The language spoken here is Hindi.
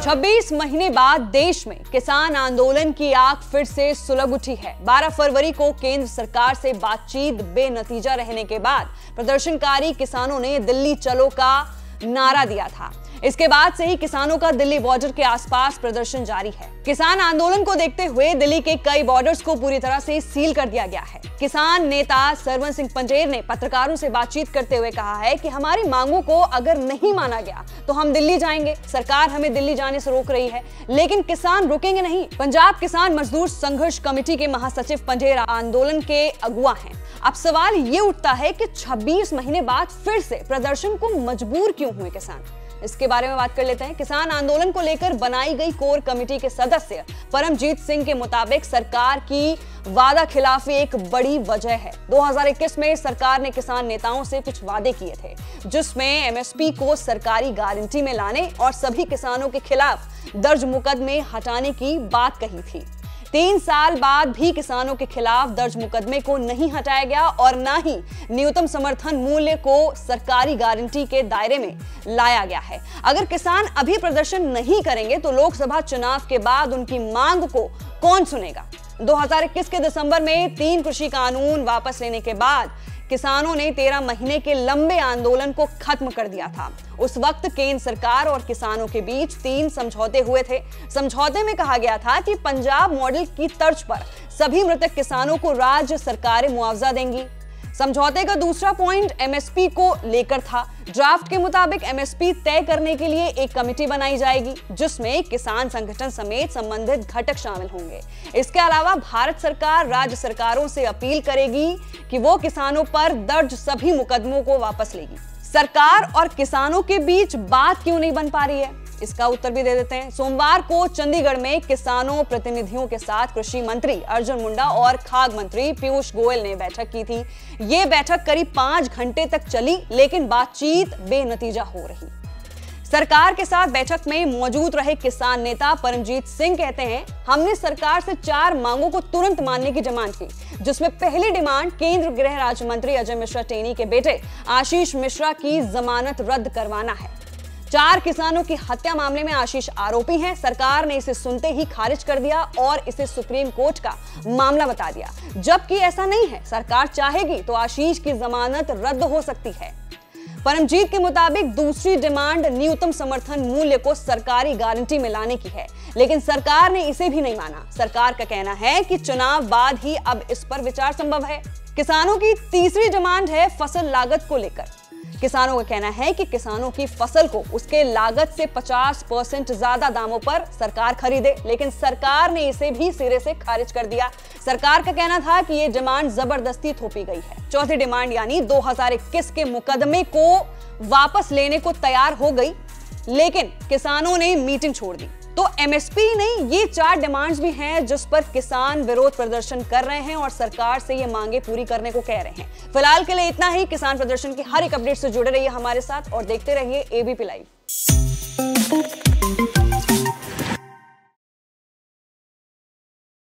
26 महीने बाद देश में किसान आंदोलन की आग फिर से सुलग उठी है। 12 फरवरी को केंद्र सरकार से बातचीत बेनतीजा रहने के बाद प्रदर्शनकारी किसानों ने दिल्ली चलो का नारा दिया था। इसके बाद से ही किसानों का दिल्ली बॉर्डर के आसपास प्रदर्शन जारी है। किसान आंदोलन को देखते हुए दिल्ली के कई बॉर्डर्स को पूरी तरह से सील कर दिया गया है। किसान नेता सरवन सिंह पंजेर ने पत्रकारों से बातचीत करते हुए कहा है कि हमारी मांगों को अगर नहीं माना गया तो हम दिल्ली जाएंगे। सरकार हमें दिल्ली जाने से रोक रही है, लेकिन किसान रुकेंगे नहीं। पंजाब किसान मजदूर संघर्ष कमेटी के महासचिव पंजेर आंदोलन के अगुवा हैं। अब सवाल ये उठता है कि 26 महीने बाद फिर से प्रदर्शन को मजबूर क्यों हुए किसान। इसके बारे में बात कर लेते हैं। किसान आंदोलन को लेकर बनाई गई कोर कमेटी के सदस्य परमजीत सिंह के मुताबिक सरकार की वादा खिलाफी एक बड़ी वजह है। 2021 में सरकार ने किसान नेताओं से कुछ वादे किए थे, जिसमें एमएसपी को सरकारी गारंटी में लाने और सभी किसानों के खिलाफ दर्ज मुकदमे हटाने की बात कही थी। 3 साल बाद भी किसानों के खिलाफ दर्ज मुकदमे को नहीं हटाया गया और न ही न्यूनतम समर्थन मूल्य को सरकारी गारंटी के दायरे में लाया गया है। अगर किसान अभी प्रदर्शन नहीं करेंगे तो लोकसभा चुनाव के बाद उनकी मांग को कौन सुनेगा। 2021 के दिसंबर में 3 कृषि कानून वापस लेने के बाद किसानों ने 13 महीने के लंबे आंदोलन को खत्म कर दिया था। उस वक्त केंद्र सरकार और किसानों के बीच 3 समझौते हुए थे। समझौते में कहा गया था कि पंजाब मॉडल की तर्ज पर सभी मृतक किसानों को राज्य सरकारें मुआवजा देंगी। समझौते का दूसरा पॉइंट एमएसपी को लेकर था। ड्राफ्ट के मुताबिक एमएसपी तय करने के लिए एक कमेटी बनाई जाएगी, जिसमें किसान संगठन समेत संबंधित घटक शामिल होंगे। इसके अलावा भारत सरकार राज्य सरकारों से अपील करेगी कि वो किसानों पर दर्ज सभी मुकदमों को वापस लेगी। सरकार और किसानों के बीच बात क्यों नहीं बन पा रही है, इसका उत्तर भी दे देते हैं। सोमवार को चंडीगढ़ में किसानों प्रतिनिधियों के साथ कृषि मंत्री अर्जुन मुंडा और खाद्य मंत्री पीयूष गोयल ने बैठक की थी। ये बैठक करीब 5 घंटे तक चली, लेकिन बातचीत बेनतीजा हो रही। सरकार के साथ बैठक में मौजूद रहे किसान नेता परमजीत सिंह कहते हैं, हमने सरकार से 4 मांगों को तुरंत मानने की डिमांड की, जिसमें पहली डिमांड केंद्र गृह राज्य मंत्री अजय मिश्रा टेनी के बेटे आशीष मिश्रा की जमानत रद्द करवाना है। 4 किसानों की हत्या मामले में आशीष आरोपी हैं। सरकार ने इसे सुनते ही खारिज कर दिया और इसे सुप्रीम कोर्ट का मामला बता दिया, जबकि ऐसा नहीं है। सरकार चाहेगी तो आशीष की जमानत रद्द हो सकती है। परमजीत के मुताबिक दूसरी डिमांड न्यूनतम समर्थन मूल्य को सरकारी गारंटी में लाने की है, लेकिन सरकार ने इसे भी नहीं माना। सरकार का कहना है कि चुनाव बाद ही अब इस पर विचार संभव है। किसानों की तीसरी डिमांड है फसल लागत को लेकर। किसानों का कहना है कि किसानों की फसल को उसके लागत से 50% ज्यादा दामों पर सरकार खरीदे, लेकिन सरकार ने इसे भी सिरे से खारिज कर दिया। सरकार का कहना था कि ये डिमांड जबरदस्ती थोपी गई है। चौथी डिमांड यानी 2021 के मुकदमे को वापस लेने को तैयार हो गई, लेकिन किसानों ने मीटिंग छोड़ दी। तो एमएसपी नहीं, ये 4 डिमांड्स भी हैं जिस पर किसान विरोध प्रदर्शन कर रहे हैं और सरकार से ये मांगे पूरी करने को कह रहे हैं। फिलहाल के लिए इतना ही। किसान प्रदर्शन की हर एक अपडेट से जुड़े रहिए हमारे साथ और देखते रहिए एबीपी लाइव।